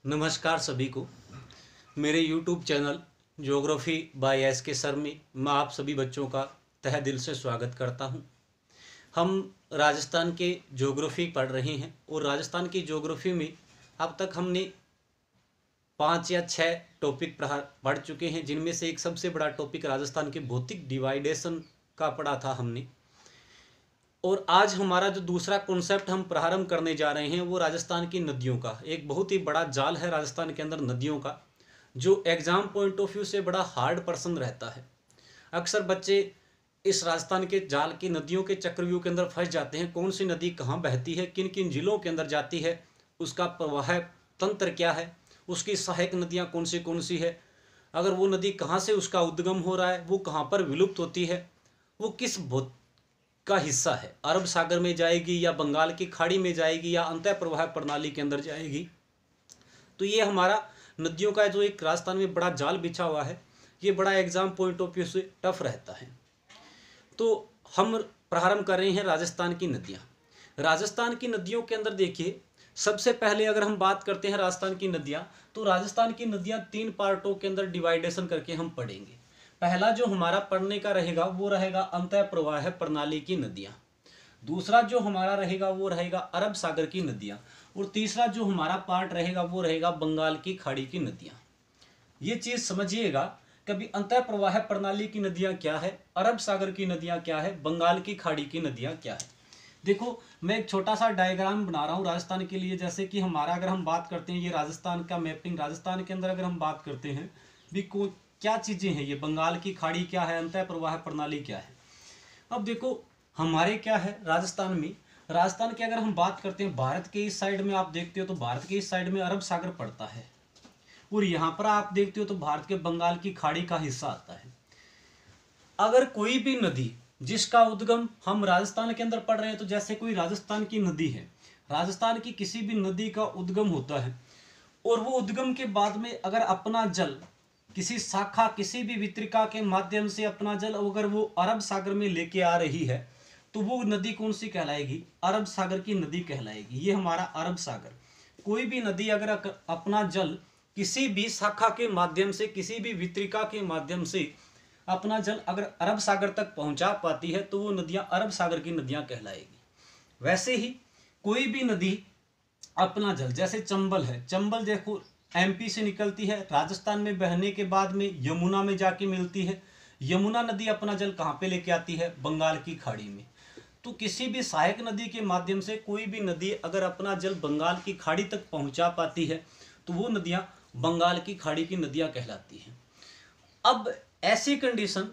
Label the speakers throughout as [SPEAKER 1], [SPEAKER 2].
[SPEAKER 1] नमस्कार सभी को। मेरे YouTube channel geography by S के सर में मैं आप सभी बच्चों का तहे दिल से स्वागत करता हूं। हम राजस्थान के ज्योग्राफी पढ़ रहे हैं और राजस्थान की ज्योग्राफी में अब तक हमने 5 या 6 टॉपिक पढ़ चुके हैं, जिनमें से एक सबसे बड़ा टॉपिक राजस्थान के भौतिक डिवाइडेशन का पढ़ा था हमने। और आज हमारा जो दूसरा कॉन्सेप्ट हम प्रारंभ करने जा रहे हैं वो राजस्थान की नदियों का एक बहुत ही बड़ा जाल है राजस्थान के अंदर नदियों का, जो एग्जाम पॉइंट ऑफ व्यू से बड़ा हार्ड पर्सन रहता है। अक्सर बच्चे इस राजस्थान के जाल की नदियों के चक्रव्यूह के अंदर फंस जाते हैं। कौन सी नदी कहाँ बहती है, किन किन जिलों के अंदर जाती है, उसका प्रवाह तंत्र क्या है, उसकी सहायक नदियाँ कौन सी है, अगर वो नदी कहाँ से उसका उद्गम हो रहा है, वो कहाँ पर विलुप्त होती है, वो किस का हिस्सा है, अरब सागर में जाएगी या बंगाल की खाड़ी में जाएगी या अंतः प्रवाह प्रणाली के अंदर जाएगी। तो ये हमारा नदियों का जो एक राजस्थान में बड़ा जाल बिछा हुआ है, ये बड़ा एग्जाम पॉइंट ऑफ व्यू से टफ रहता है। तो हम प्रारंभ कर रहे हैं राजस्थान की नदियाँ। राजस्थान की नदियों के अंदर देखिए, सबसे पहले अगर हम बात करते हैं राजस्थान की नदियाँ, तो राजस्थान की नदियाँ 3 पार्टों के अंदर डिवाइडेशन करके हम पढ़ेंगे। पहला जो हमारा पढ़ने का रहेगा वो रहेगा अंतः प्रवाह प्रणाली की नदियाँ, दूसरा जो हमारा रहेगा वो रहेगा अरब सागर की नदियाँ, और तीसरा जो हमारा पार्ट रहेगा वो रहेगा बंगाल की खाड़ी की नदियाँ। ये चीज़ समझिएगा, कभी अंतः प्रवाह प्रणाली की नदियाँ क्या है, अरब सागर की नदियाँ क्या है, बंगाल की खाड़ी की नदियाँ क्या है। देखो, मैं एक छोटा सा डायग्राम बना रहा हूँ राजस्थान के लिए। जैसे कि हमारा अगर हम बात करते हैं, ये राजस्थान का मैपिंग, राजस्थान के अंदर अगर हम बात करते हैं भी क्या चीज़ें हैं, ये बंगाल की खाड़ी क्या है, अंतः प्रवाह प्रणाली क्या है। अब देखो, हमारे क्या है राजस्थान में, राजस्थान की अगर हम बात करते हैं, भारत के इस साइड में आप देखते हो तो भारत के इस साइड में अरब सागर पड़ता है, और यहाँ पर आप देखते हो तो भारत के बंगाल की खाड़ी का हिस्सा आता है। अगर कोई भी नदी जिसका उद्गम हम राजस्थान के अंदर पढ़ रहे हैं, तो जैसे कोई राजस्थान की नदी है, राजस्थान की किसी भी नदी का उद्गम होता है, और वो उद्गम के बाद में अगर अपना जल किसी शाखा, किसी भी वितरिका के माध्यम से अपना जल अगर वो अरब सागर में लेके आ रही है, तो वो नदी कौन सी कहलाएगी, अरब सागर की नदी कहलाएगी। ये हमारा अरब सागर। कोई भी नदी अगर अपना जल किसी भी शाखा के माध्यम से, किसी भी वितरिका के माध्यम से अपना जल अगर अरब सागर तक पहुंचा पाती है, तो वो नदियां अरब सागर की नदियां कहलाएगी। वैसे ही कोई भी नदी अपना जल, जैसे चंबल है, चंबल देखो एमपी से निकलती है, राजस्थान में बहने के बाद में यमुना में जाके मिलती है। यमुना नदी अपना जल कहाँ पे लेके आती है, बंगाल की खाड़ी में। तो किसी भी सहायक नदी के माध्यम से कोई भी नदी अगर अपना जल बंगाल की खाड़ी तक पहुंचा पाती है, तो वो नदियां बंगाल की खाड़ी की नदियां कहलाती हैं। अब ऐसी कंडीशन,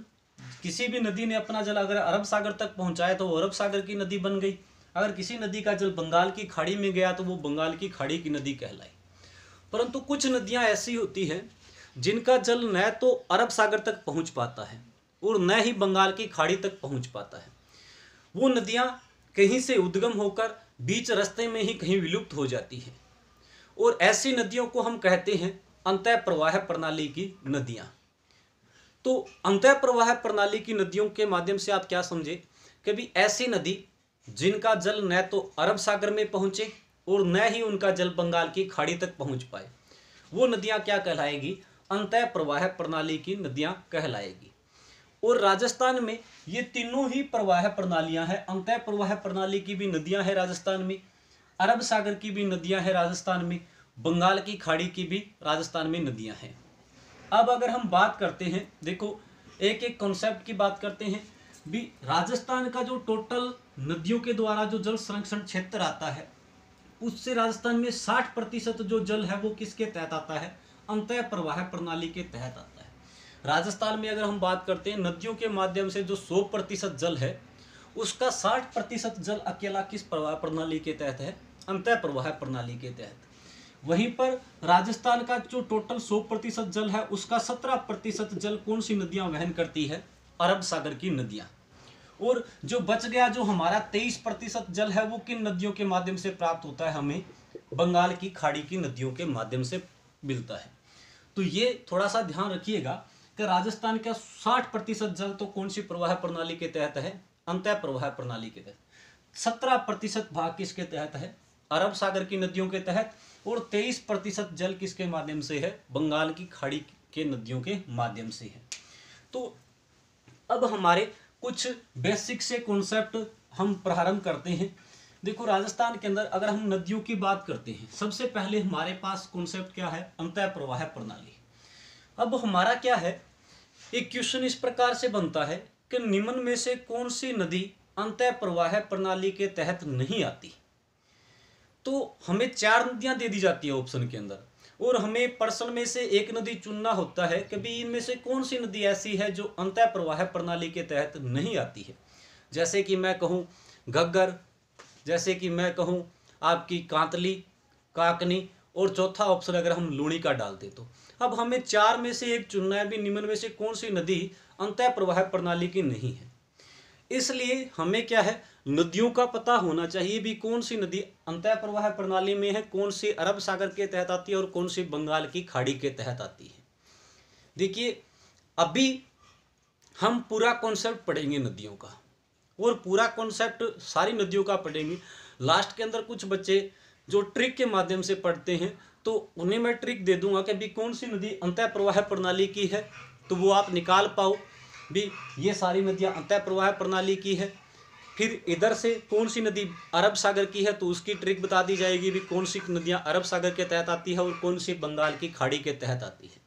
[SPEAKER 1] किसी भी नदी ने अपना जल अगर अरब सागर तक पहुंचाया तो वो अरब सागर की नदी बन गई। अगर किसी नदी का जल बंगाल की खाड़ी में गया तो वो बंगाल की खाड़ी की नदी कहलाई। परंतु कुछ नदियां ऐसी होती हैं जिनका जल न तो अरब सागर तक पहुंच पाता है और न ही बंगाल की खाड़ी तक पहुंच पाता है। वो नदियां कहीं से उद्गम होकर बीच रास्ते में ही कहीं विलुप्त हो जाती हैं, और ऐसी नदियों को हम कहते हैं अंतः प्रवाह प्रणाली की नदियां। तो अंतः प्रवाह प्रणाली की नदियों के माध्यम से आप क्या समझे, कभी ऐसी नदी जिनका जल न तो अरब सागर में पहुंचे और न ही उनका जल बंगाल की खाड़ी तक पहुंच पाए, वो नदियां क्या कहलाएगी, अंतः प्रवाह प्रणाली की नदियां कहलाएगी। और राजस्थान में ये तीनों ही प्रवाह प्रणालियां हैं। अंतः प्रवाह प्रणाली की भी नदियां हैं राजस्थान में, अरब सागर की भी नदियां हैं राजस्थान में, बंगाल की खाड़ी की भी राजस्थान में नदियां हैं। अब अगर हम बात करते हैं, देखो एक एक कॉन्सेप्ट की बात करते हैं भी। राजस्थान का जो टोटल नदियों के द्वारा जो जल संरक्षण क्षेत्र आता है, उससे राजस्थान में 60% जो जल है वो किसके तहत आता है, अंतः प्रवाह प्रणाली के तहत आता है। राजस्थान में अगर हम बात करते हैं नदियों के माध्यम से जो 100% जल है, उसका 60% जल अकेला किस प्रवाह प्रणाली के तहत है, अंतः प्रवाह प्रणाली के तहत। वहीं पर राजस्थान का जो टोटल 100% जल है, उसका 17% जल कौन सी नदियां वहन करती है, अरब सागर की नदियां। और जो बच गया जो हमारा 23% जल है, वो किन नदियों के माध्यम से प्राप्त होता है, हमें बंगाल की खाड़ी की नदियों के माध्यम से मिलता है। तो ये थोड़ा सा ध्यान रखिएगा कि राजस्थान का 60% जल तो कौन सी प्रवाह प्रणाली के तहत है, अंतः प्रवाह प्रणाली के तहत। 17% भाग किसके तहत है, अरब सागर की नदियों के तहत, और 23% जल किसके माध्यम से है, बंगाल की खाड़ी के नदियों के माध्यम से है। तो अब हमारे कुछ बेसिक से कॉन्सेप्ट हम प्रारंभ करते हैं। देखो राजस्थान के अंदर अगर हम नदियों की बात करते हैं, सबसे पहले हमारे पास कॉन्सेप्ट क्या है, अंतः प्रवाह प्रणाली। अब हमारा क्या है, एक क्वेश्चन इस प्रकार से बनता है कि निम्न में से कौन सी नदी अंतः प्रवाह प्रणाली के तहत नहीं आती। तो हमें 4 नदियां दे दी जाती है ऑप्शन के अंदर, और हमें प्रश्न में से एक नदी चुनना होता है कि भाई इनमें से कौन सी नदी ऐसी है जो अंतः प्रवाह प्रणाली के तहत नहीं आती है। जैसे कि मैं कहूँ घग्गर, जैसे कि मैं कहूँ आपकी कांतली, काकनी, और चौथा ऑप्शन अगर हम लूणी का डालते तो। अब हमें 4 में से एक चुनना है, भी निम्न में से कौन सी नदी अंतः प्रवाह प्रणाली की नहीं है। इसलिए हमें क्या है, नदियों का पता होना चाहिए भी कौन सी नदी अंतः प्रवाह प्रणाली में है, कौन सी अरब सागर के तहत आती है और कौन सी बंगाल की खाड़ी के तहत आती है। देखिए अभी हम पूरा कॉन्सेप्ट पढ़ेंगे नदियों का, और पूरा कॉन्सेप्ट सारी नदियों का पढ़ेंगे। लास्ट के अंदर कुछ बच्चे जो ट्रिक के माध्यम से पढ़ते हैं, तो उन्हें मैं ट्रिक दे दूंगा कि भी कौन सी नदी अंतः प्रवाह प्रणाली की है, तो वो आप निकाल पाओ भी ये सारी नदियां अंतः प्रवाह प्रणाली की है। फिर इधर से कौन सी नदी अरब सागर की है, तो उसकी ट्रिक बता दी जाएगी भी कौन सी नदियां अरब सागर के तहत आती है और कौन सी बंगाल की खाड़ी के तहत आती है।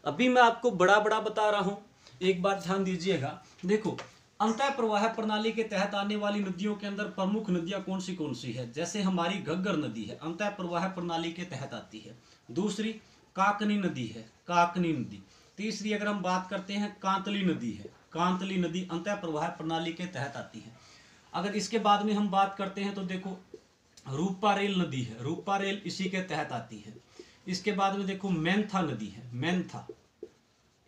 [SPEAKER 1] अभी मैं आपको बड़ा बड़ा बता रहा हूँ, एक बार ध्यान दीजिएगा। देखो अंतः प्रवाह प्रणाली के तहत आने वाली नदियों के अंदर प्रमुख नदियां कौन सी है। जैसे हमारी घग्गर नदी है, अंतः प्रवाह प्रणाली के तहत आती है। दूसरी काकनी नदी है, काकनी नदी। तीसरी अगर हम बात करते हैं कांतली नदी है, कांतली नदी अंतः प्रवाह प्रणाली के तहत आती है। अगर इसके बाद में हम बात करते हैं तो देखो रूपारेल नदी है, रूपारेल इसी के तहत आती है। इसके बाद में देखो मेंथा नदी है, मेंथा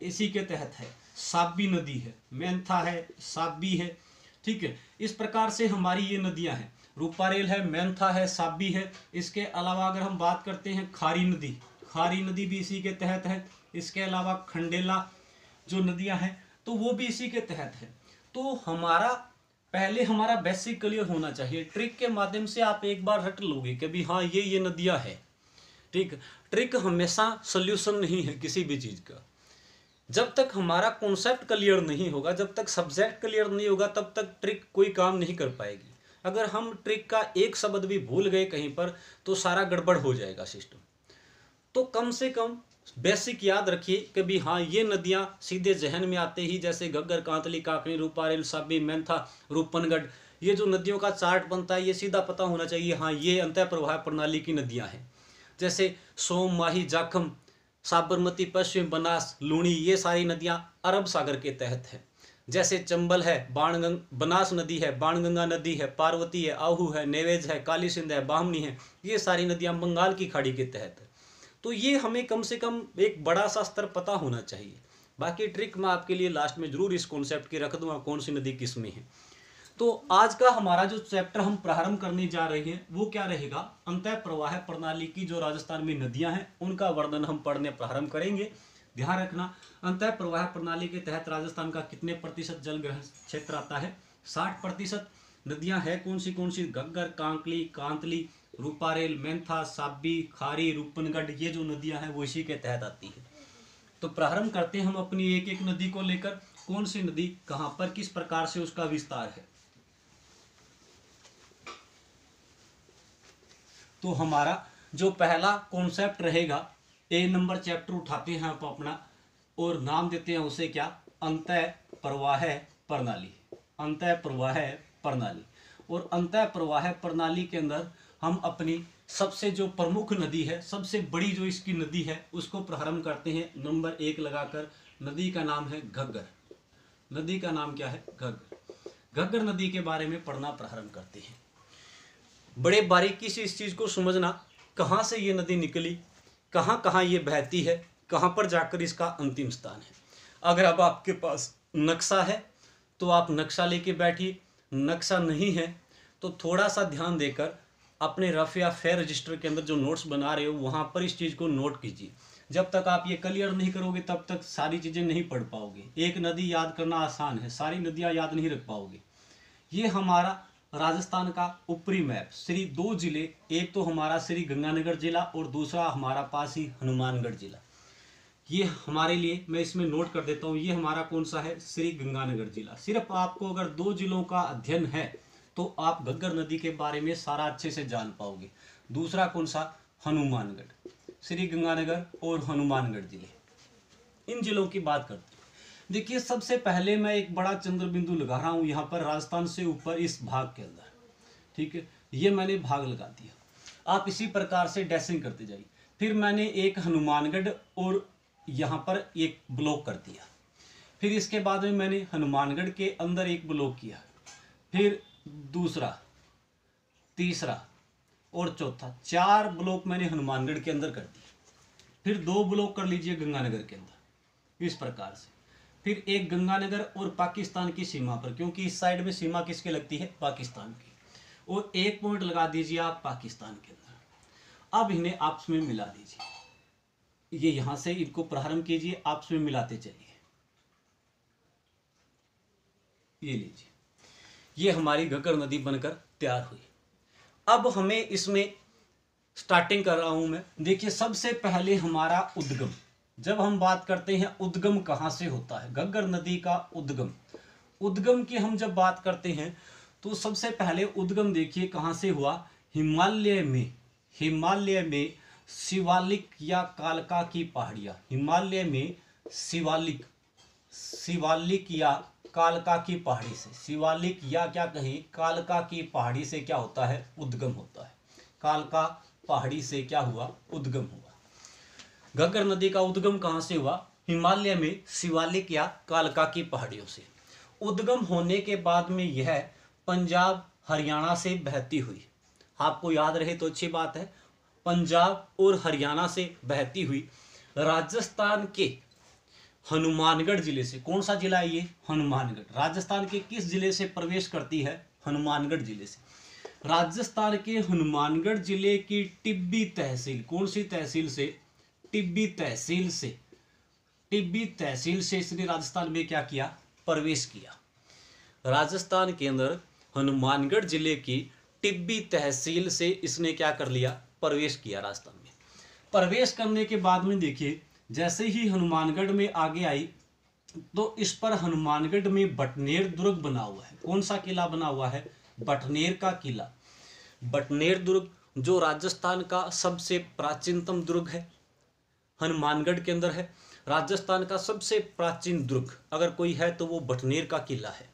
[SPEAKER 1] इसी के तहत है। साबी नदी है, मेंथा है, साबी है, ठीक है। इस प्रकार से हमारी ये नदियां हैं, रूपारेल है, मेंथा है, साबी है। इसके अलावा अगर हम बात करते हैं खारी नदी, खारी नदी भी इसी के तहत है। इसके अलावा खंडेला जो नदियां हैं तो वो भी इसी के तहत है। तो हमारा पहले हमारा बेसिक क्लियर होना चाहिए। ट्रिक के माध्यम से आप एक बार रट लोगे कि भी हाँ ये नदियां है, ठीक। ट्रिक हमेशा सोल्यूशन नहीं है किसी भी चीज का। जब तक हमारा कॉन्सेप्ट क्लियर नहीं होगा, जब तक सब्जेक्ट क्लियर नहीं होगा, तब तक ट्रिक कोई काम नहीं कर पाएगी। अगर हम ट्रिक का एक शब्द भी भूल गए कहीं पर तो सारा गड़बड़ हो जाएगा सिस्टम। तो कम से कम बेसिक याद रखिए कि भी हाँ ये नदियाँ सीधे जहन में आते ही, जैसे घग्गर, कांतली, काकनी, रूपारेल, साबी, मेंथा, रूपनगढ़, ये जो नदियों का चार्ट बनता है ये सीधा पता होना चाहिए, हाँ ये अंतः प्रवाह प्रणाली की नदियाँ हैं। जैसे सोम, माही, जाखम, साबरमती, पश्चिम बनास, लूणी, ये सारी नदियाँ अरब सागर के तहत है। जैसे चंबल है, बनास नदी है, बाणगंगा नदी है, पार्वती है, आहू है, नेवेज है, काली सिंध है, बामनी है, ये सारी नदियाँ बंगाल की खाड़ी के तहत है। तो ये हमें कम से कम एक बड़ा सा स्तर पता होना चाहिए। बाकी ट्रिक मैं आपके लिए लास्ट में जरूर इस कॉन्सेप्ट की रख दूंगा कौन सी नदी किस में है। तो आज का हमारा जो चैप्टर हम प्रारंभ करने जा रहे हैं वो क्या रहेगा, अंतः प्रवाह प्रणाली की जो राजस्थान में नदियां हैं उनका वर्णन हम पढ़ने प्रारंभ करेंगे। ध्यान रखना, अंतः प्रवाह प्रणाली के तहत राजस्थान का कितने प्रतिशत जल ग्रहण क्षेत्र आता है, 60%। नदियां हैं कौन सी, घग्गर, कांकली, कांतली, रूपारेल, मेंथा, साबी, खारी, रूपनगढ़, ये जो नदियां हैं वो इसी के तहत आती है। तो प्रारंभ करते हैं हम अपनी एक एक नदी को लेकर, कौन सी नदी कहां पर किस प्रकार से उसका विस्तार है। तो हमारा जो पहला कॉन्सेप्ट रहेगा, ए नंबर चैप्टर उठाते हैं आप अपना और नाम देते हैं उसे क्या, अंतः प्रवाह प्रणाली, अंतः प्रवाह प्रणाली। और अंतः प्रवाह प्रणाली के अंदर हम अपनी सबसे जो प्रमुख नदी है, सबसे बड़ी जो इसकी नदी है उसको प्रारंभ करते हैं नंबर 1 लगाकर। नदी का नाम है घग्गर, नदी का नाम क्या है, घग्गर। घग्गर नदी के बारे में पढ़ना प्रारंभ करते हैं। बड़े बारीकी से इस चीज को समझना, कहाँ से ये नदी निकली, कहाँ कहाँ ये बहती है, कहाँ पर जाकर इसका अंतिम स्थान है। अगर अब आपके पास नक्शा है तो आप नक्शा लेके बैठिए, नक्शा नहीं है तो थोड़ा सा ध्यान देकर अपने रफ या फेयर रजिस्टर के अंदर जो नोट्स बना रहे हो वहाँ पर इस चीज़ को नोट कीजिए। जब तक आप ये क्लियर नहीं करोगे तब तक सारी चीज़ें नहीं पढ़ पाओगे। एक नदी याद करना आसान है, सारी नदियाँ याद नहीं रख पाओगे। ये हमारा राजस्थान का ऊपरी मैप, श्री 2 जिले, एक तो हमारा श्री गंगानगर जिला और दूसरा हमारा पास ही हनुमानगढ़ जिला। ये हमारे लिए, मैं इसमें नोट कर देता हूँ, ये हमारा कौन सा है, श्री गंगानगर जिला। सिर्फ आपको अगर 2 जिलों का अध्ययन है तो आप घग्गर नदी के बारे में सारा अच्छे से जान पाओगे। दूसरा कौन सा, हनुमानगढ़, श्री गंगानगर और हनुमानगढ़ जिले, इन जिलों की बात करते हैं। देखिए सबसे पहले मैं एक बड़ा चंद्र बिंदु लगा रहा हूं यहाँ पर राजस्थान से ऊपर इस भाग के अंदर, ठीक है, ये मैंने भाग लगा दिया। आप इसी प्रकार से डैशिंग करते जाइए। फिर मैंने एक हनुमानगढ़ और यहाँ पर एक ब्लॉक कर दिया। फिर इसके बाद में मैंने हनुमानगढ़ के अंदर एक ब्लॉक किया, फिर दूसरा, तीसरा और चौथा, 4 ब्लॉक मैंने हनुमानगढ़ के अंदर कर दिए। फिर 2 ब्लॉक कर लीजिए गंगानगर के अंदर, इस प्रकार से। फिर एक गंगानगर और पाकिस्तान की सीमा पर, क्योंकि इस साइड में सीमा किसके लगती है, पाकिस्तान की, और एक पॉइंट लगा दीजिए आप पाकिस्तान के अंदर। अब इन्हें आपस में मिला दीजिए, ये यहां से इनको प्रारंभ कीजिए, आपस में मिलाते चलिए। ये लीजिए, ये हमारी घग्गर नदी बनकर तैयार हुई। अब हमें इसमें स्टार्टिंग कर रहा हूं मैं। देखिए सबसे पहले हमारा उद्गम, जब हम बात करते हैं उद्गम कहां से होता है, घग्गर नदी का उद्गम की हम जब बात करते हैं तो सबसे पहले उद्गम देखिए कहां से हुआ, हिमालय में शिवालिक या कालका की पहाड़ियां, हिमालय में शिवालिक या कालका की पहाड़ी से, शिवालिक या क्या कहें, कालका की पहाड़ी से क्या होता है, उद्गम होता है। कालका पहाड़ी से क्या हुआ, उद्गम हुआ। घग्गर नदी का उद्गम कहां से हुआ, हिमालय में शिवालिक या कालका की पहाड़ियों से। उद्गम होने के बाद में यह पंजाब हरियाणा से बहती हुई, आपको याद रहे तो अच्छी बात है, पंजाब और हरियाणा से बहती हुई राजस्थान के हनुमानगढ़ जिले से, कौन सा जिला है ये, हनुमानगढ़, राजस्थान के किस जिले से प्रवेश करती है, हनुमानगढ़ जिले से। राजस्थान के हनुमानगढ़ जिले की टिब्बी तहसील, कौन सी तहसील से, टिब्बी तहसील से इसने राजस्थान में क्या किया, प्रवेश किया। राजस्थान के अंदर हनुमानगढ़ जिले की टिब्बी तहसील से इसने क्या कर लिया, प्रवेश किया राजस्थान में। प्रवेश करने के बाद में देखिए जैसे ही हनुमानगढ़ में आगे आई तो इस पर हनुमानगढ़ में बटनेर दुर्ग बना हुआ है। कौन सा किला बना हुआ है, बटनेर का किला। बटनेर दुर्ग जो राजस्थान का सबसे प्राचीनतम दुर्ग है, हनुमानगढ़ के अंदर है। राजस्थान का सबसे प्राचीन दुर्ग अगर कोई है तो वो बटनेर का किला है।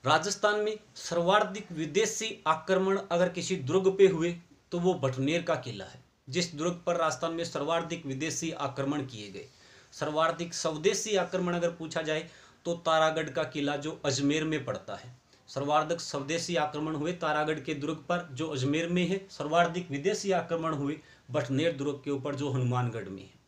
[SPEAKER 1] राजस्थान में सर्वाधिक विदेशी आक्रमण अगर किसी दुर्ग पे हुए तो वो बटनेर का किला है। जिस दुर्ग पर राजस्थान में सर्वाधिक विदेशी आक्रमण किए गए, सर्वाधिक स्वदेशी आक्रमण अगर पूछा जाए तो तारागढ़ का किला जो अजमेर में पड़ता है। सर्वाधिक स्वदेशी आक्रमण हुए तारागढ़ के दुर्ग पर जो अजमेर में है, सर्वाधिक विदेशी आक्रमण हुए बटनेर दुर्ग के ऊपर जो हनुमानगढ़ में है।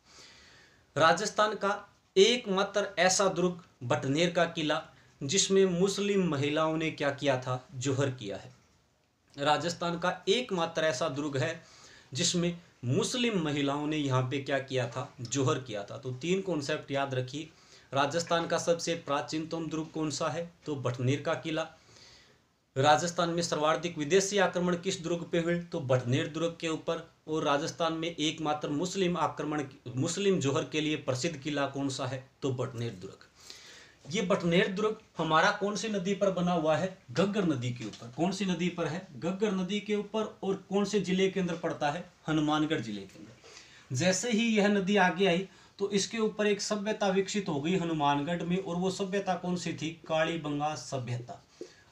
[SPEAKER 1] राजस्थान का एकमात्र ऐसा दुर्ग बटनेर का किला जिसमें मुस्लिम महिलाओं ने क्या किया था, जोहर किया है। राजस्थान का एकमात्र ऐसा दुर्ग है जिसमें मुस्लिम महिलाओं ने यहाँ पे क्या किया था, जोहर किया था। तो 3 कॉन्सेप्ट याद रखिए। राजस्थान का सबसे प्राचीनतम दुर्ग कौन सा है, तो बटनेर का किला। राजस्थान में सर्वाधिक विदेशी आक्रमण किस दुर्ग पे हुए, तो बटनेर दुर्ग के ऊपर। और राजस्थान में एकमात्र मुस्लिम जोहर के लिए प्रसिद्ध किला कौन सा है, तो बटनेर दुर्ग। ये बटनेर दुर्ग हमारा कौन सी नदी पर बना हुआ है, घग्गर नदी के ऊपर। कौन सी नदी पर है, घग्गर नदी के ऊपर। और कौन से जिले के अंदर पड़ता है, हनुमानगढ़ जिले के अंदर। जैसे ही यह नदी आगे आई तो इसके ऊपर एक सभ्यता विकसित हो गई हनुमानगढ़ में, और वो सभ्यता कौन सी थी, कालीबंगा सभ्यता।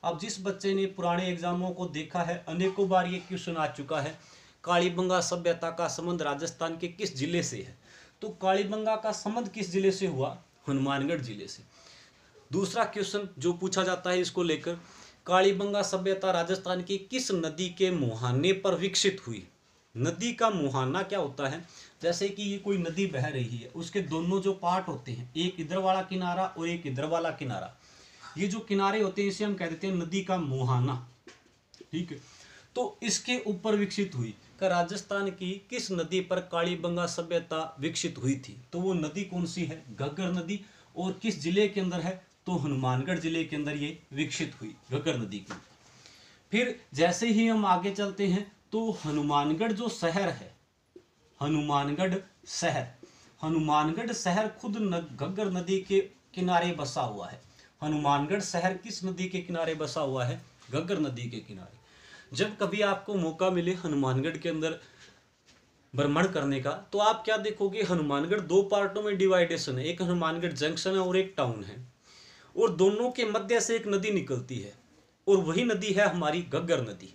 [SPEAKER 1] अब जिस बच्चे ने पुराने एग्जामों को देखा है, अनेकों बार ये क्वेश्चन आ चुका है, कालीबंगा सभ्यता का संबंध राजस्थान के किस जिले से है, तो कालीबंगा का संबंध किस जिले से हुआ, हनुमानगढ़ जिले से। दूसरा क्वेश्चन जो पूछा जाता है इसको लेकर, कालीबंगा सभ्यता राजस्थान की किस नदी के मुहाने पर विकसित हुई। नदी का मुहाना क्या होता है, जैसे कि ये कोई नदी बह रही है, उसके दोनों जो पार्ट होते हैं, एक इधर वाला किनारा और एक इधर वाला किनारा, ये जो किनारे होते हैं इसे हम कह देते हैं नदी का मुहाना, ठीक है। तो इसके ऊपर विकसित हुई कि राजस्थान की किस नदी पर कालीबंगा सभ्यता विकसित हुई थी, तो वो नदी कौन सी है, घग्गर नदी। और किस जिले के अंदर है, तो हनुमानगढ़ जिले के अंदर ये विकसित हुई, घग्गर नदी की। फिर जैसे ही हम आगे चलते हैं तो हनुमानगढ़ जो शहर है, हनुमानगढ़ शहर खुद घग्गर नदी के किनारे बसा हुआ है। हनुमानगढ़ शहर किस नदी के किनारे बसा हुआ है? घग्गर नदी के किनारे। जब कभी आपको मौका मिले हनुमानगढ़ के अंदर भ्रमण करने का, तो आप क्या देखोगे, हनुमानगढ़ दो पार्टों में डिवाइडेशन है, एक हनुमानगढ़ जंक्शन है और एक टाउन है, और दोनों के मध्य से एक नदी निकलती है और वही नदी है हमारी घग्गर नदी।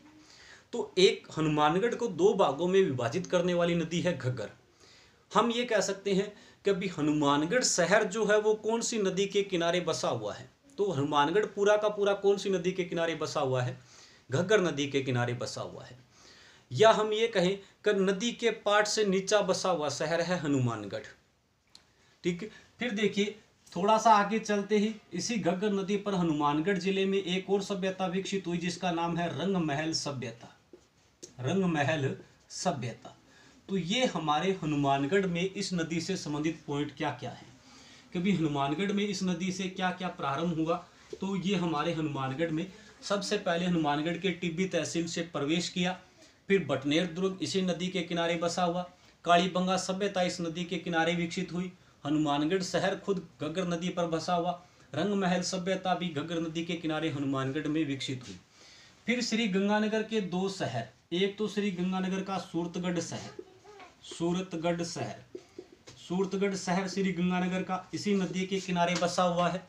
[SPEAKER 1] तो एक हनुमानगढ़ को दो भागों में विभाजित करने वाली नदी है घग्गर। हम ये कह सकते हैं कि अभी हनुमानगढ़ शहर जो है वो कौन सी नदी के किनारे बसा हुआ है? तो हनुमानगढ़ पूरा का पूरा कौन सी नदी के किनारे बसा हुआ है? घग्गर नदी के किनारे बसा हुआ है। या हम ये कहें कि नदी के पाट से नीचा बसा हुआ शहर है हनुमानगढ़। ठीक, फिर देखिए थोड़ा सा आगे चलते ही इसी घग्गर नदी पर हनुमानगढ़ जिले में एक और सभ्यता विकसित हुई जिसका नाम है रंगमहल सभ्यता। रंगमहल सभ्यता। तो ये हमारे हनुमानगढ़ में इस नदी से संबंधित पॉइंट क्या क्या है? कभी हनुमानगढ़ में इस नदी से क्या क्या प्रारंभ हुआ? तो ये हमारे हनुमानगढ़ में सबसे पहले हनुमानगढ़ के टिब्बी तहसील से प्रवेश किया, फिर बटनेर दुर्ग इसी नदी के किनारे बसा हुआ, कालीबंगा सभ्यता इस नदी के किनारे विकसित हुई, हनुमानगढ़ शहर खुद घग्गर नदी पर बसा हुआ, रंगमहल सभ्यता भी घग्गर नदी के किनारे हनुमानगढ़ में विकसित हुई। फिर श्री गंगानगर के दो शहर, एक तो श्री गंगानगर का सूरतगढ़ शहर श्री गंगानगर का इसी नदी के किनारे बसा हुआ है।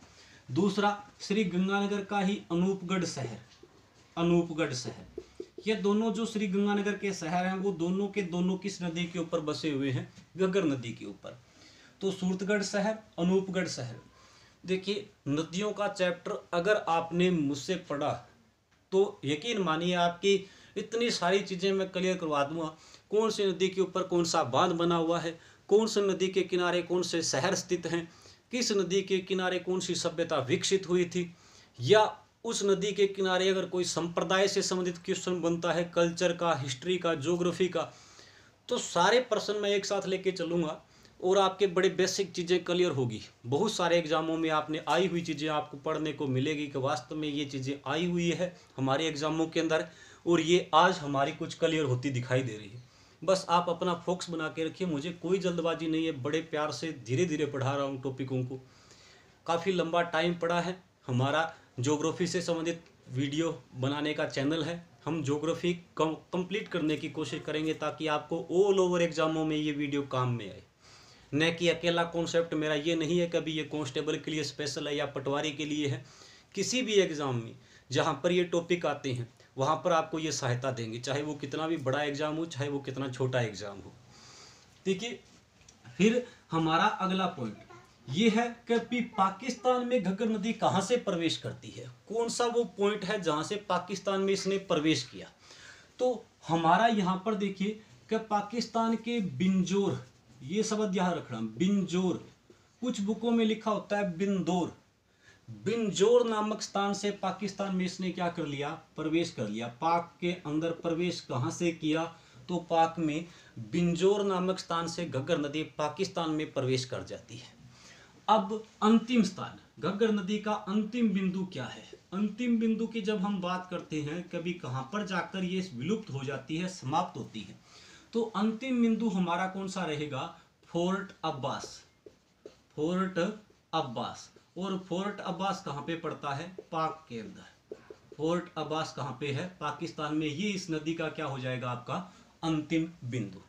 [SPEAKER 1] दूसरा श्री गंगानगर का ही अनूपगढ़ शहर। ये दोनों जो श्री गंगानगर के शहर हैं वो दोनों के दोनों किस नदी के ऊपर बसे हुए हैं? घग्गर नदी के ऊपर। तो सूरतगढ़ शहर, अनूपगढ़ शहर। देखिए नदियों का चैप्टर अगर आपने मुझसे पढ़ा तो यकीन मानिए आपकी इतनी सारी चीज़ें मैं क्लियर करवा दूंगा। कौन सी नदी के ऊपर कौन सा बांध बना हुआ है, कौन सी नदी के किनारे कौन से शहर स्थित हैं, किस नदी के किनारे कौन सी सभ्यता विकसित हुई थी, या उस नदी के किनारे अगर कोई संप्रदाय से संबंधित क्वेश्चन बनता है, कल्चर का, हिस्ट्री का, ज्योग्राफी का, तो सारे प्रश्न मैं एक साथ लेके चलूँगा और आपके बड़े बेसिक चीज़ें क्लियर होगी। बहुत सारे एग्जामों में आपने आई हुई चीज़ें आपको पढ़ने को मिलेगी कि वास्तव में ये चीज़ें आई हुई है हमारे एग्जामों के अंदर, और ये आज हमारी कुछ क्लियर होती दिखाई दे रही है। बस आप अपना फोकस बना के रखिए, मुझे कोई जल्दबाजी नहीं है, बड़े प्यार से धीरे धीरे पढ़ा रहा हूँ टॉपिकों को। काफ़ी लंबा टाइम पड़ा है, हमारा ज्योग्राफी से संबंधित वीडियो बनाने का चैनल है, हम ज्योग्राफी कंप्लीट करने की कोशिश करेंगे ताकि आपको ऑल ओवर एग्जामों में ये वीडियो काम में आए। न कि अकेला कॉन्सेप्ट मेरा ये नहीं है कभी ये कांस्टेबल के लिए स्पेशल है या पटवारी के लिए है। किसी भी एग्ज़ाम में जहाँ पर ये टॉपिक आते हैं वहाँ पर आपको ये सहायता देंगे, चाहे वो कितना भी बड़ा एग्ज़ाम हो, चाहे वो कितना छोटा एग्ज़ाम हो। देखिए फिर हमारा अगला पॉइंट ये है कि पाकिस्तान में घग्गर नदी कहाँ से प्रवेश करती है, कौन सा वो पॉइंट है जहाँ से पाकिस्तान में इसने प्रवेश किया। तो हमारा यहाँ पर देखिए कि पाकिस्तान के बिंजोर, ये शब्द यहाँ रखना, बिंजोर, कुछ बुकों में लिखा होता है बिंदौर, बिंजोर नामक स्थान से पाकिस्तान में इसने क्या कर लिया? प्रवेश कर लिया। पाक के अंदर प्रवेश कहाँ से किया? तो पाक में बिंजोर नामक स्थान से घग्गर नदी पाकिस्तान में प्रवेश कर जाती है। अब अंतिम स्थान, घग्गर नदी का अंतिम बिंदु क्या है? अंतिम बिंदु की जब हम बात करते हैं कभी कहाँ पर जाकर ये विलुप्त हो जाती है, समाप्त होती है, तो अंतिम बिंदु हमारा कौन सा रहेगा? फोर्ट अब्बास। और फोर्ट अब्बास कहाँ पे पड़ता है? पाक के अंदर। फोर्ट अब्बास कहाँ पे है? पाकिस्तान में। ये इस नदी का क्या हो जाएगा? आपका अंतिम बिंदु।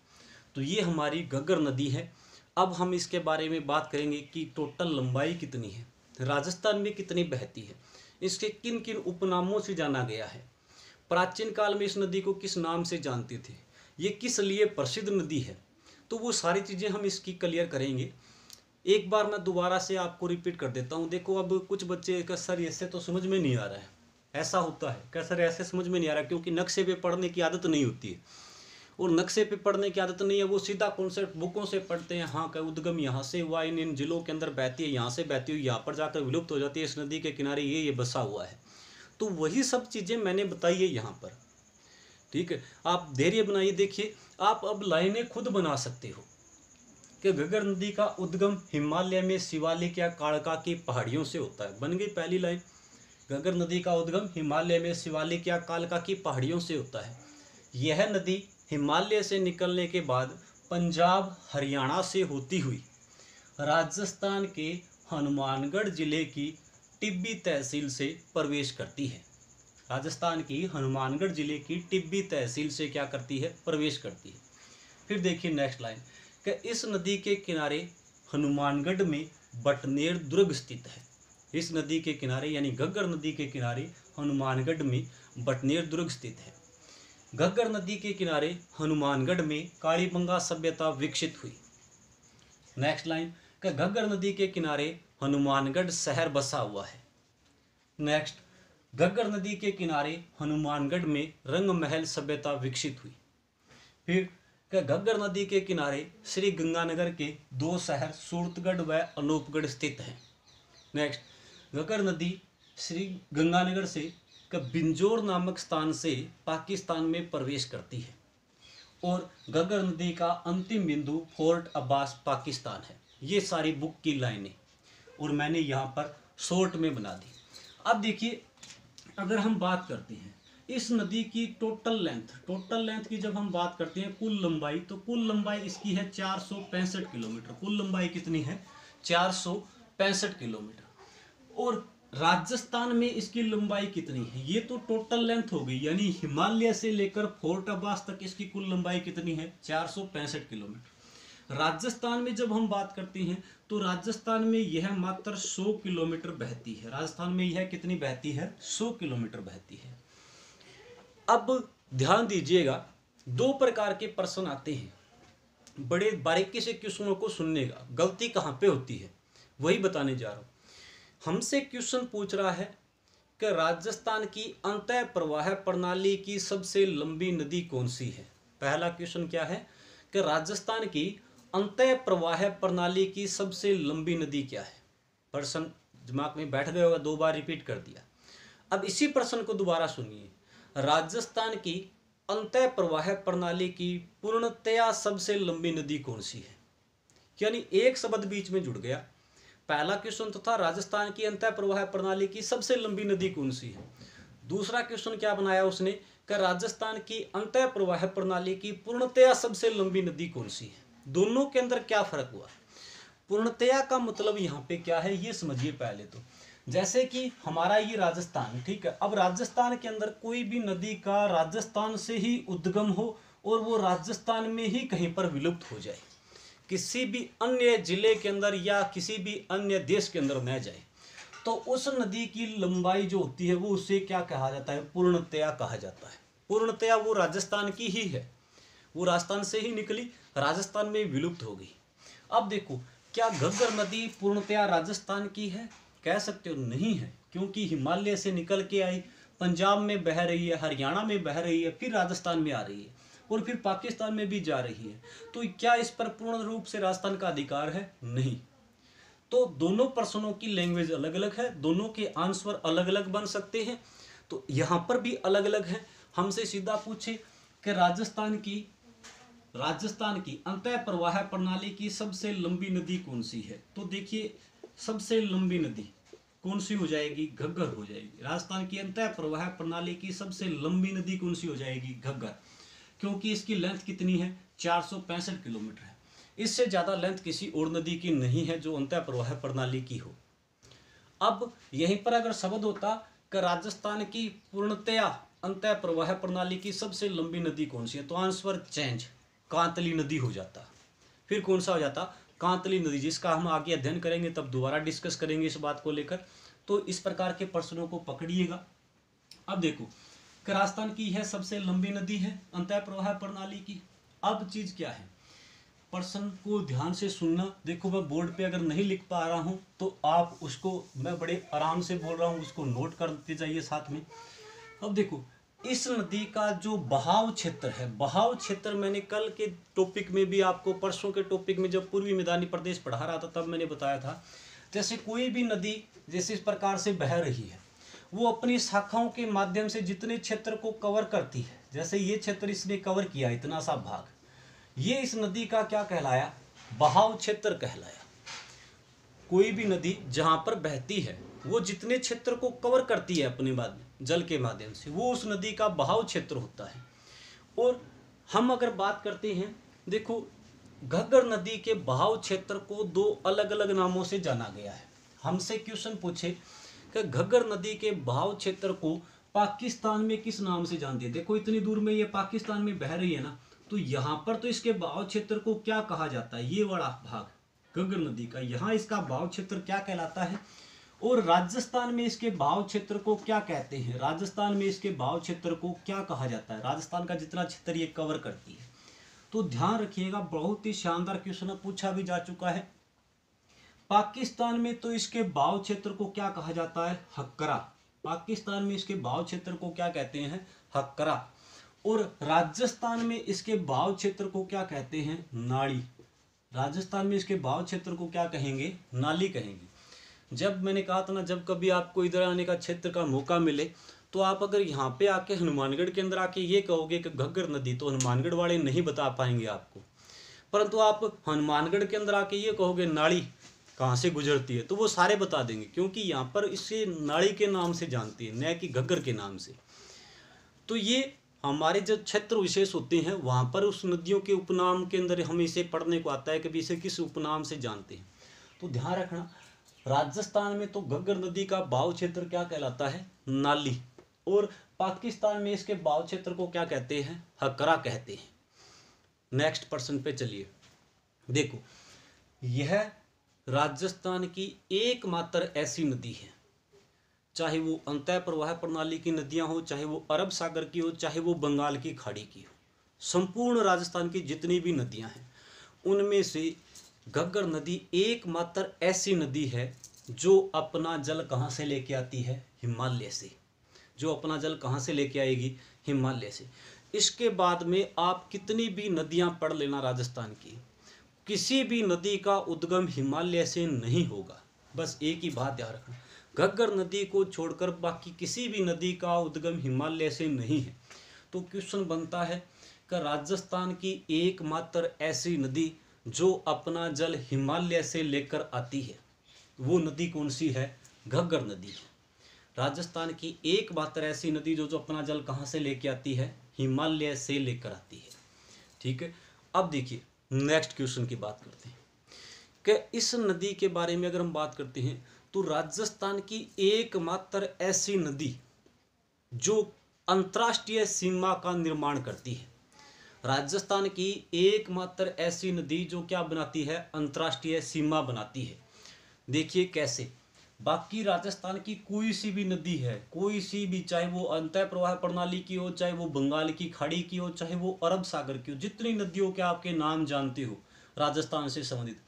[SPEAKER 1] तो ये हमारी घग्गर नदी है। अब हम इसके बारे में बात करेंगे कि टोटल लंबाई कितनी है, राजस्थान में कितनी बहती है, इसके किन किन उपनामों से जाना गया है, प्राचीन काल में इस नदी को किस नाम से जानते थे, ये किस लिए प्रसिद्ध नदी है। तो वो सारी चीज़ें हम इसकी क्लियर करेंगे। एक बार मैं दोबारा से आपको रिपीट कर देता हूँ। देखो अब कुछ बच्चे का सर ऐसे तो समझ में नहीं आ रहा है, ऐसा होता है क्या सर, ऐसे समझ में नहीं आ रहा, क्योंकि नक्शे पे पढ़ने की आदत नहीं होती है, और नक्शे पे पढ़ने की आदत नहीं है, वो सीधा कॉन्सेप्ट बुकों से पढ़ते हैं। हाँ का उद्गम यहाँ से हुआ, इन जिलों के अंदर बहती है, यहाँ से बहती हुई यहाँ पर जाकर विलुप्त हो जाती है, इस नदी के किनारे ये बसा हुआ है। तो वही सब चीज़ें मैंने बताई है यहाँ पर, ठीक है। आप धैर्य बनाइए। देखिए आप अब लाइनें खुद बना सकते हो कि घग्गर नदी का उद्गम हिमालय में शिवालिक या कालका की पहाड़ियों से होता है। बन गई पहली लाइन। घग्गर नदी का उद्गम हिमालय में शिवालिक या कालका की पहाड़ियों से होता है। यह नदी हिमालय से निकलने के बाद पंजाब हरियाणा से होती हुई राजस्थान के हनुमानगढ़ जिले की टिब्बी तहसील से प्रवेश करती है। राजस्थान की हनुमानगढ़ जिले की टिब्बी तहसील से क्या करती है, प्रवेश करती है। फिर देखिए नेक्स्ट लाइन कि इस नदी के किनारे हनुमानगढ़ में बटनेर दुर्ग स्थित है। इस नदी के किनारे यानी घग्गर नदी के किनारे हनुमानगढ़ में बटनेर दुर्ग स्थित है। घग्गर नदी के किनारे हनुमानगढ़ में कालीबंगा सभ्यता विकसित हुई। नेक्स्ट लाइन कि घग्गर नदी के किनारे हनुमानगढ़ शहर बसा हुआ है। नेक्स्ट, घग्गर नदी के किनारे हनुमानगढ़ में रंग महल सभ्यता विकसित हुई। फिर कि घग्गर नदी के किनारे श्री गंगानगर के 2 शहर सूरतगढ़ व अनूपगढ़ स्थित हैं। नेक्स्ट, घग्गर नदी श्री गंगानगर से बिंजोर नामक स्थान से पाकिस्तान में प्रवेश करती है और घग्गर नदी का अंतिम बिंदु फोर्ट अब्बास पाकिस्तान है। ये सारी बुक की लाइनें और मैंने यहाँ पर शॉर्ट में बना दी। अब देखिए, अगर हम बात करते हैं इस नदी की टोटल लेंथ की जब हम बात करते हैं कुल लंबाई, तो कुल लंबाई इसकी है 465 किलोमीटर। कुल लंबाई कितनी है? 465 किलोमीटर। और राजस्थान में इसकी लंबाई कितनी है? ये तो टोटल लेंथ हो गई, यानी हिमालय से लेकर फोर्ट अब्बास तक इसकी कुल लंबाई कितनी है? 465 किलोमीटर। राजस्थान में जब हम बात करते हैं तो राजस्थान में यह मात्र 100 किलोमीटर बहती है। राजस्थान में यह कितनी बहती है? 100 किलोमीटर बहती है। अब ध्यान दीजिएगा, 2 प्रकार के प्रश्न आते हैं, बड़े बारीकी से क्वेश्चनों को सुननेगा। गलती कहाँ पे होती है वही बताने जा रहा हूँ। हमसे क्वेश्चन पूछ रहा है कि राजस्थान की अंतः प्रवाह प्रणाली की सबसे लंबी नदी कौन सी है। पहला क्वेश्चन क्या है कि राजस्थान की अंतः प्रवाह प्रणाली की सबसे लंबी नदी क्या है। प्रश्न दिमाग में बैठ गया होगा, 2 बार रिपीट कर दिया। अब इसी प्रश्न को दोबारा सुनिए। राजस्थान की अंतः प्रवाह प्रणाली की पूर्णतया सबसे लंबी नदी कौन सी है? यानी एक शब्द बीच में जुड़ गया। पहला क्वेश्चन तो था राजस्थान की अंतः प्रवाह प्रणाली की सबसे लंबी नदी कौन सी है। दूसरा क्वेश्चन क्या बनाया उसने कि राजस्थान की अंतः प्रवाह प्रणाली की पूर्णतया सबसे लंबी नदी कौन सी है। दोनों के अंदर क्या फर्क हुआ? पूर्णतया का मतलब यहाँ पे क्या है ये समझिए पहले तो। जैसे कि हमारा ये राजस्थान, ठीक है, अब राजस्थान के अंदर कोई भी नदी का राजस्थान से ही उद्गम हो और वो राजस्थान में ही कहीं पर विलुप्त हो जाए, किसी भी अन्य जिले के अंदर या किसी भी अन्य देश के अंदर न जाए, तो उस नदी की लंबाई जो होती है वो उसे क्या कहा जाता है? पूर्णतया कहा जाता है। पूर्णतया वो राजस्थान की ही है, वो राजस्थान से ही निकली, राजस्थान में विलुप्त हो गई। अब देखो, क्या घग्गर नदी पूर्णतया राजस्थान की है? कह सकते हो नहीं है, क्योंकि हिमालय से निकल के आई, पंजाब में बह रही है, हरियाणा में बह रही है, फिर राजस्थान में आ रही है और फिर पाकिस्तान में भी जा रही है। तो क्या इस पर पूर्ण रूप से राजस्थान का अधिकार है? नहीं। तो दोनों प्रश्नों की लैंग्वेज अलग अलग है, दोनों के आंसर अलग अलग बन सकते हैं, तो यहाँ पर भी अलग अलग है। हमसे सीधा पूछे कि राजस्थान की अंतः प्रवाह प्रणाली की सबसे लंबी नदी कौन सी है, तो देखिए सबसे लंबी नदी कौन सी हो जाएगी? घग्गर हो जाएगी। राजस्थान की अंतः प्रवाह प्रणाली की सबसे लंबी नदी कौन सी हो जाएगी? घग्गर, क्योंकि इसकी लेंथ कितनी है? 465 किलोमीटर है। इससे ज़्यादा लेंथ किसी और नदी की नहीं है जो अंतः प्रवाह प्रणाली की हो। अब यहीं पर अगर शब्द होता कि राजस्थान की पूर्णतया अंतः प्रवाह प्रणाली की सबसे लंबी नदी कौन सी है, तो आंसर चेंज, कांतली नदी हो जाता। फिर कौन सा हो जाता? कांतली नदी, जिसका हम आगे अध्ययन करेंगे, तब दोबारा डिस्कस करेंगे इस बात को लेकर। तो इस प्रकार के प्रश्नों को पकड़िएगा। अब देखो कि राजस्थान की यह सबसे लंबी नदी है अंतः प्रवाह प्रणाली की। अब चीज क्या है, प्रश्न को ध्यान से सुनना। देखो मैं बोर्ड पे अगर नहीं लिख पा रहा हूँ तो आप उसको, मैं बड़े आराम से बोल रहा हूँ, उसको नोट करते जाइए साथ में। अब देखो, इस नदी का जो बहाव क्षेत्र है, बहाव क्षेत्र मैंने कल के टॉपिक में भी आपको, परसों के टॉपिक में जब पूर्वी मैदानी प्रदेश पढ़ा रहा था तब मैंने बताया था, जैसे कोई भी नदी जैसे इस प्रकार से बह रही है, वो अपनी शाखाओं के माध्यम से जितने क्षेत्र को कवर करती है, जैसे ये क्षेत्र इसने कवर किया, इतना सा भाग, ये इस नदी का क्या कहलाया? बहाव क्षेत्र कहलाया। कोई भी नदी जहाँ पर बहती है वो जितने क्षेत्र को कवर करती है अपने बाद जल के माध्यम से, वो उस नदी का बहाव क्षेत्र होता है। और हम अगर बात करते हैं, देखो घग्गर नदी के बहाव क्षेत्र को दो अलग अलग नामों से जाना गया है। हमसे क्वेश्चन पूछे कि घग्गर नदी के बहाव क्षेत्र को पाकिस्तान में किस नाम से जानते हैं। देखो इतनी दूर में ये पाकिस्तान में बह रही है ना, तो यहाँ पर तो इसके बहाव क्षेत्र को क्या कहा जाता है, ये वाला भाग घग्गर नदी का, यहाँ इसका बहाव क्षेत्र क्या कहलाता है। और राजस्थान में इसके बहाव क्षेत्र को क्या कहते हैं, राजस्थान में इसके बहाव क्षेत्र को क्या कहा जाता है, राजस्थान का जितना क्षेत्र ये कवर करती है। तो ध्यान रखिएगा, बहुत ही शानदार क्वेश्चन पूछा भी जा चुका है। पाकिस्तान में तो इसके बहाव क्षेत्र को क्या कहा जाता है, हक्करा। पाकिस्तान में इसके बहाव क्षेत्र को क्या कहते हैं, हक्करा। और राजस्थान में इसके बहाव क्षेत्र को क्या कहते हैं, नाली। राजस्थान में इसके बहाव क्षेत्र को क्या कहेंगे, नाली कहेंगे। जब मैंने कहा था ना, जब कभी आपको इधर आने का क्षेत्र का मौका मिले, तो आप अगर यहाँ पे आके हनुमानगढ़ के अंदर आके ये कहोगे कि घग्गर नदी, तो हनुमानगढ़ वाले नहीं बता पाएंगे आपको। परंतु आप हनुमानगढ़ के अंदर आके ये कहोगे नाली कहाँ से गुजरती है, तो वो सारे बता देंगे, क्योंकि यहाँ पर इसे नाली के नाम से जानती है, न कि घग्गर के नाम से। तो ये हमारे जो क्षेत्र विशेष होते हैं, वहाँ पर उस नदियों के उपनाम के अंदर हमें इसे पढ़ने को आता है कि इसे किस उपनाम से जानते हैं। तो ध्यान रखना, राजस्थान में तो घग्गर नदी का बहाव क्षेत्र क्या कहलाता है, नाली। और पाकिस्तान में इसके बहाव क्षेत्र को क्या कहते हैं, हकरा कहते हैं। नेक्स्ट पर्सन पे चलिए। देखो यह राजस्थान की एकमात्र ऐसी नदी है, चाहे वो अंतः प्रवाह प्रणाली की नदियां हो, चाहे वो अरब सागर की हो, चाहे वो बंगाल की खाड़ी की हो, संपूर्ण राजस्थान की जितनी भी नदियां हैं उनमें से घग्गर नदी एकमात्र ऐसी नदी है जो अपना जल कहाँ से लेके आती है, हिमालय से। जो अपना जल कहाँ से लेके आएगी, हिमालय से। इसके बाद में आप कितनी भी नदियां पढ़ लेना राजस्थान की, किसी भी नदी का उद्गम हिमालय से नहीं होगा। बस एक ही बात याद रखना, घग्गर नदी को छोड़कर बाकी किसी भी नदी का उद्गम हिमालय से नहीं है। तो क्वेश्चन बनता है कि राजस्थान की एकमात्र ऐसी नदी जो अपना जल हिमालय से लेकर आती है, वो नदी कौन सी है, घग्गर नदी। राजस्थान की एकमात्र ऐसी नदी जो अपना जल कहाँ से लेके आती है, हिमालय से लेकर आती है। ठीक है, अब देखिए नेक्स्ट क्वेश्चन की बात करते हैं कि इस नदी के बारे में अगर हम बात करते हैं, तो राजस्थान की एकमात्र ऐसी नदी जो अंतर्राष्ट्रीय सीमा का निर्माण करती है। राजस्थान की एकमात्र ऐसी नदी जो क्या बनाती है, अंतर्राष्ट्रीय सीमा बनाती है। देखिए कैसे, बाकी राजस्थान की कोई सी भी नदी है, कोई सी भी, चाहे वो अंतः प्रवाह प्रणाली की हो, चाहे वो बंगाल की खाड़ी की हो, चाहे वो अरब सागर की हो, जितनी नदियों के आपके नाम जानते हो राजस्थान से संबंधित,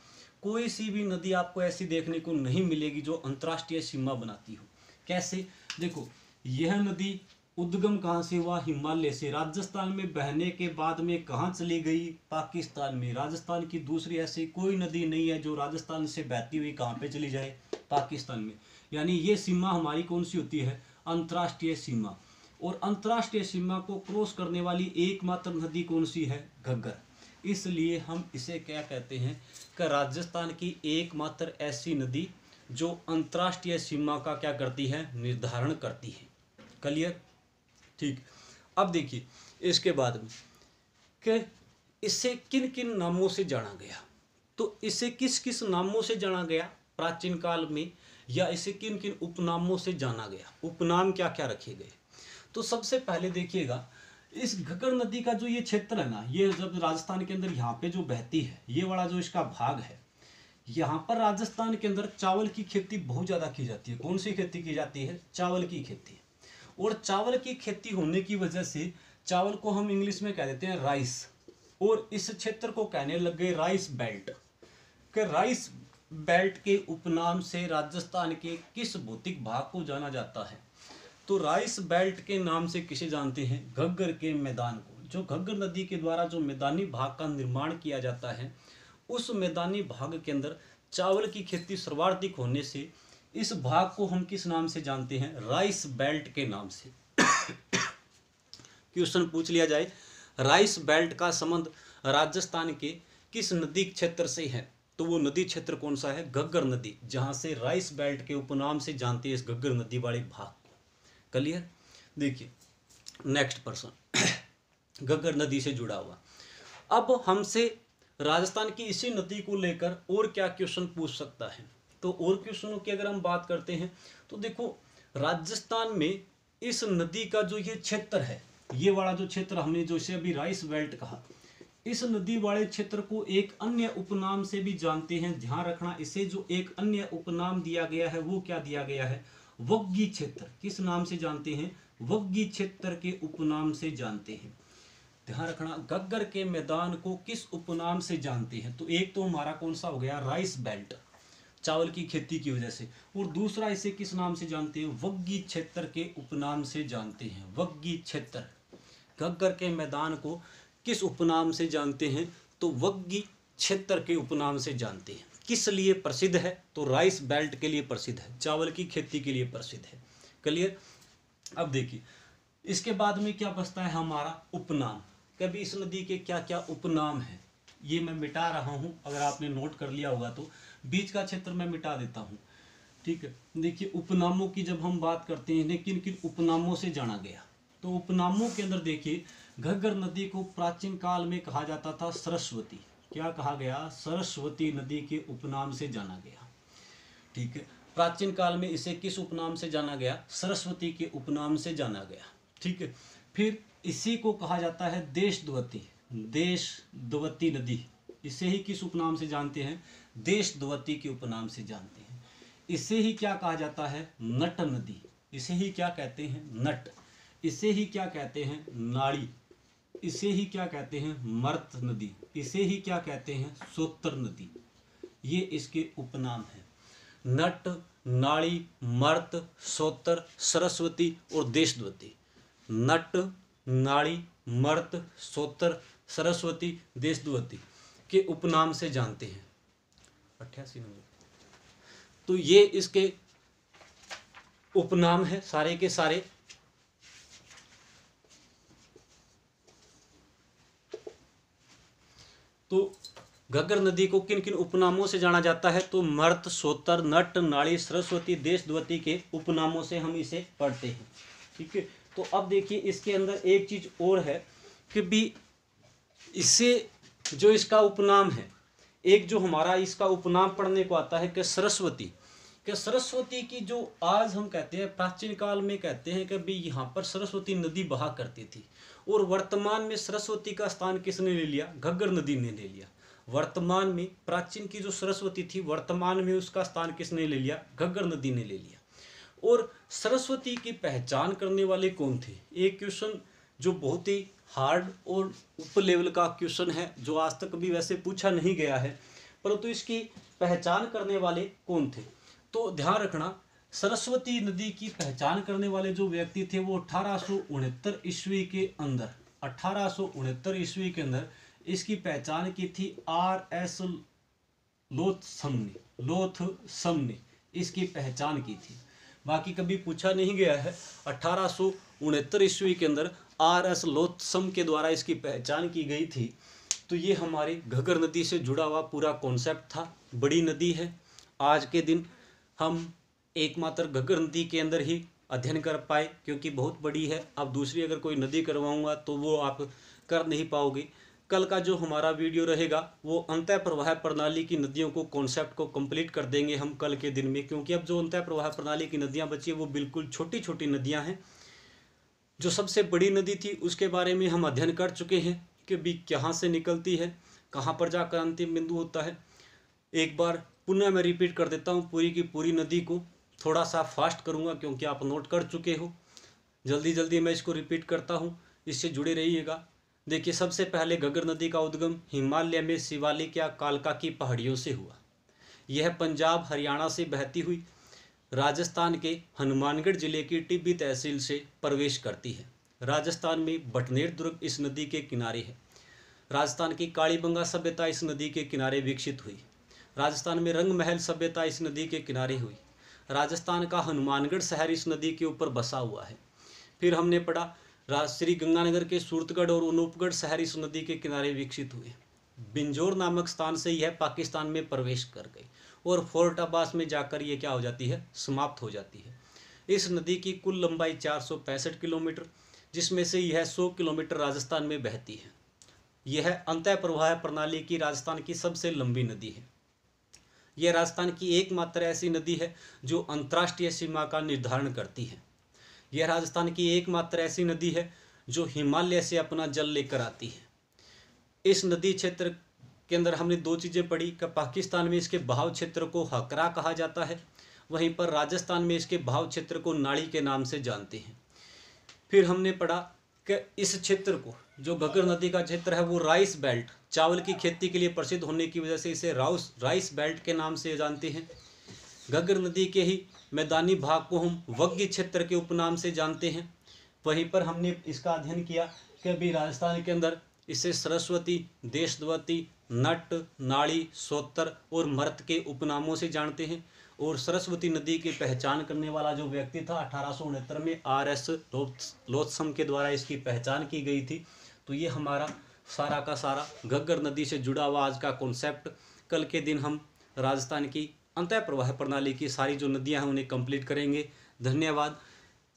[SPEAKER 1] कोई सी भी नदी आपको ऐसी देखने को नहीं मिलेगी जो अंतर्राष्ट्रीय सीमा बनाती हो। कैसे, देखो यह नदी उद्गम कहाँ से हुआ, हिमालय से। राजस्थान में बहने के बाद में कहाँ चली गई, पाकिस्तान में। राजस्थान की दूसरी ऐसी कोई नदी नहीं है जो राजस्थान से बहती हुई कहाँ पे चली जाए, पाकिस्तान में। यानी ये सीमा हमारी कौन सी होती है, अंतर्राष्ट्रीय सीमा। और अंतर्राष्ट्रीय सीमा को क्रॉस करने वाली एकमात्र नदी कौन सी है, घग्गर। इसलिए हम इसे क्या कहते हैं कि राजस्थान की एकमात्र ऐसी नदी जो अंतर्राष्ट्रीय सीमा का क्या करती है, निर्धारण करती है। क्लियर, ठीक। अब देखिए इसके बाद में कि इसे किन किन नामों से जाना गया। तो इसे किस किस नामों से जाना गया प्राचीन काल में, या इसे किन किन उपनामों से जाना गया, उपनाम क्या क्या रखे गए। तो सबसे पहले देखिएगा, इस घग्गर नदी का जो ये क्षेत्र है ना, ये जब राजस्थान के अंदर यहाँ पे जो बहती है, ये वाला जो इसका भाग है, यहाँ पर राजस्थान के अंदर चावल की खेती बहुत ज़्यादा की जाती है। कौन सी खेती की जाती है, चावल की खेती। और चावल की खेती होने की वजह से चावल को हम इंग्लिश में कह देते हैं राइस, और इस क्षेत्र को कहने लग गए राइस बेल्ट। कि राइस बेल्ट के उपनाम से राजस्थान के किस भौतिक भाग को जाना जाता है, तो राइस बेल्ट के नाम से किसे जानते हैं, घग्गर के मैदान को। जो घग्गर नदी के द्वारा जो मैदानी भाग का निर्माण किया जाता है, उस मैदानी भाग के अंदर चावल की खेती सर्वाधिक होने से इस भाग को हम किस नाम से जानते हैं, राइस बेल्ट के नाम से। क्वेश्चन पूछ लिया जाए राइस बेल्ट का संबंध राजस्थान के किस नदी क्षेत्र से है, तो वो नदी क्षेत्र कौन सा है? घग्गर नदी, जहाँ से राइस बेल्ट के उपनाम से जानते हैं इस घग्गर नदी वाले भाग को। क्लियर? देखिए नेक्स्ट पर्सन घग्गर नदी से जुड़ा हुआ। अब हमसे राजस्थान की इसी नदी को लेकर और क्या क्वेश्चन पूछ सकता है? तो और क्वेश्चनों की अगर हम बात करते हैं तो देखो, राजस्थान में इस नदी का जो ये क्षेत्र है, ये वाला जो क्षेत्र हमने जो इसे अभी राइस बेल्ट कहा, इस नदी वाले क्षेत्र को एक अन्य उपनाम से भी जानते हैं। ध्यान रखना, इसे जो एक अन्य उपनाम दिया गया है वो क्या दिया गया है? वग्गी क्षेत्र। किस नाम से जानते हैं? वग्गी क्षेत्र के उपनाम से जानते हैं। ध्यान रखना, घग्गर के मैदान को किस उपनाम से जानते हैं? तो एक तो हमारा कौन सा हो गया? राइस बेल्ट, चावल की खेती की वजह से, और दूसरा इसे किस नाम से जानते हैं? वग्गी क्षेत्र के उपनाम से जानते हैं। वग्गी क्षेत्र, घग्गर के मैदान को किस उपनाम से जानते हैं? तो वग्गी क्षेत्र के उपनाम से जानते हैं। किस लिए प्रसिद्ध है? तो राइस बेल्ट के लिए प्रसिद्ध है, चावल की खेती के लिए प्रसिद्ध है। क्लियर? अब देखिए इसके बाद में क्या बचता है हमारा? उपनाम। कभी इस नदी के क्या क्या उपनाम है, ये मैं मिटा रहा हूँ, अगर आपने नोट कर लिया होगा तो बीच का क्षेत्र मैं मिटा देता हूँ। ठीक है, देखिए उपनामों की जब हम बात करते हैं, इन्हें किन किन उपनामों से जाना गया? तो उपनामों के अंदर देखिए, घग्गर नदी को प्राचीन काल में कहा जाता था सरस्वती। क्या कहा गया? सरस्वती नदी के उपनाम से जाना गया। ठीक है, प्राचीन काल में इसे किस उपनाम से जाना गया? सरस्वती के उपनाम से जाना गया। ठीक है, फिर इसी को कहा जाता है देशद्वती। देशद्वती नदी, इसे ही किस उपनाम से जानते हैं? देशद्वती के उपनाम से जानते हैं। इसे ही क्या कहा जाता है? नट नदी। इसे ही क्या कहते हैं? नट। इसे ही क्या कहते हैं? नाड़ी। इसे ही क्या कहते हैं? मर्त नदी। इसे ही क्या कहते हैं? सोत्तर नदी। ये इसके उपनाम हैं। नट, नाड़ी, मर्त, सोत्तर, सरस्वती और देशद्वती। नट, नाड़ी, मर्त, सोत्तर, सरस्वती, देशद्वती के उपनाम से जानते हैं। 88 नंबर। तो ये इसके उपनाम है सारे के सारे। तो घग्गर नदी को किन किन उपनामों से जाना जाता है? तो मर्त, सोत्तर, नट, नाड़ी, सरस्वती, देशद्वती के उपनामों से हम इसे पढ़ते हैं। ठीक है, तो अब देखिए इसके अंदर एक चीज और है कि भी इससे जो इसका उपनाम है, एक जो हमारा इसका उपनाम पढ़ने को आता है कि सरस्वती, कि सरस्वती की जो आज हम कहते हैं, प्राचीन काल में कहते हैं कि भी यहाँ पर सरस्वती नदी बहा करती थी, और वर्तमान में सरस्वती का स्थान किसने ले लिया? घग्गर नदी ने ले लिया। वर्तमान में प्राचीन की जो सरस्वती थी, वर्तमान में उसका स्थान किसने ले लिया? घग्गर नदी ने ले लिया। और सरस्वती की पहचान करने वाले कौन थे? एक क्वेश्चन जो बहुत ही हार्ड और ऊपर लेवल का क्वेश्चन है, जो आज तक कभी वैसे पूछा नहीं गया है, परंतु इसकी पहचान करने वाले कौन थे? तो ध्यान रखना, सरस्वती नदी की पहचान करने वाले जो व्यक्ति थे वो 1869 ईस्वी के अंदर, 1869 ईस्वी के अंदर इसकी पहचान की थी R.S. लोथसम ने इसकी पहचान की थी। बाकी कभी पूछा नहीं गया है। 1869 ईस्वी के अंदर R.S. लोथसम के द्वारा इसकी पहचान की गई थी। तो ये हमारी घग्गर नदी से जुड़ा हुआ पूरा कॉन्सेप्ट था। बड़ी नदी है, आज के दिन हम एकमात्र घग्गर नदी के अंदर ही अध्ययन कर पाए, क्योंकि बहुत बड़ी है। अब दूसरी अगर कोई नदी करवाऊंगा तो वो आप कर नहीं पाओगे। कल का जो हमारा वीडियो रहेगा वो अंतः प्रवाह प्रणाली की नदियों को कॉन्सेप्ट को कंप्लीट कर देंगे हम कल के दिन में, क्योंकि अब जो अंतः प्रवाह प्रणाली की नदियां बची है वो बिल्कुल छोटी छोटी नदियां हैं। जो सबसे बड़ी नदी थी उसके बारे में हम अध्ययन कर चुके हैं कि भी कहाँ से निकलती है, कहाँ पर जाकर अंतिम बिंदु होता है। एक बार पुनः मैं रिपीट कर देता हूँ पूरी की पूरी नदी को, थोड़ा सा फास्ट करूँगा क्योंकि आप नोट कर चुके हो। जल्दी जल्दी मैं इसको रिपीट करता हूँ, इससे जुड़े रहिएगा। देखिए, सबसे पहले घग्गर नदी का उद्गम हिमालय में शिवालिक या कालका की पहाड़ियों से हुआ। यह पंजाब हरियाणा से बहती हुई राजस्थान के हनुमानगढ़ जिले की टिब्बी तहसील से प्रवेश करती है। राजस्थान में बटनेर दुर्ग इस नदी के किनारे है। राजस्थान की कालीबंगा सभ्यता इस नदी के किनारे विकसित हुई। राजस्थान में रंग महल सभ्यता इस नदी के किनारे हुई। राजस्थान का हनुमानगढ़ शहर इस नदी के ऊपर बसा हुआ है। फिर हमने पढ़ा श्री गंगानगर के सूरतगढ़ और अनूपगढ़ शहर इस नदी के किनारे विकसित हुए। बिंजोर नामक स्थान से यह पाकिस्तान में प्रवेश कर गई और फोर्ट अब्बास में जाकर ये क्या हो जाती है, समाप्त हो जाती है। इस नदी की कुल लंबाई 465 किलोमीटर, जिसमें से यह 100 किलोमीटर राजस्थान में बहती है। यह अंतः प्रवाह प्रणाली की राजस्थान की सबसे लंबी नदी है। यह राजस्थान की एकमात्र ऐसी नदी है जो अंतर्राष्ट्रीय सीमा का निर्धारण करती है। यह राजस्थान की एकमात्र ऐसी नदी है जो हिमालय से अपना जल लेकर आती है। इस नदी क्षेत्र के अंदर हमने दो चीज़ें पढ़ी कि पाकिस्तान में इसके बहाव क्षेत्र को हकरा कहा जाता है, वहीं पर राजस्थान में इसके बहाव क्षेत्र को नाड़ी के नाम से जानते हैं। फिर हमने पढ़ा कि इस क्षेत्र को, जो घग्गर नदी का क्षेत्र है, वो राइस बेल्ट, चावल की खेती के लिए प्रसिद्ध होने की वजह से इसे राइस बेल्ट के नाम से जानते हैं। घग्गर नदी के ही मैदानी भाग को हम वग्गी क्षेत्र के उपनाम से जानते हैं। वहीं पर हमने इसका अध्ययन किया कि अभी राजस्थान के अंदर इसे सरस्वती, देशवती, नट, नाड़ी, सोतर और मर्त के उपनामों से जानते हैं। और सरस्वती नदी की पहचान करने वाला जो व्यक्ति था 1869 में R.S. लोथसम के द्वारा इसकी पहचान की गई थी। तो ये हमारा सारा का सारा घग्गर नदी से जुड़ा हुआ आज का कॉन्सेप्ट। कल के दिन हम राजस्थान की अंतः प्रवाह प्रणाली की सारी जो नदियां हैं उन्हें कंप्लीट करेंगे। धन्यवाद।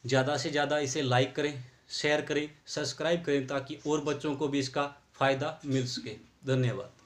[SPEAKER 1] ज़्यादा से ज़्यादा इसे लाइक करें, शेयर करें, सब्सक्राइब करें ताकि और बच्चों को भी इसका फ़ायदा मिल सके। धन्यवाद।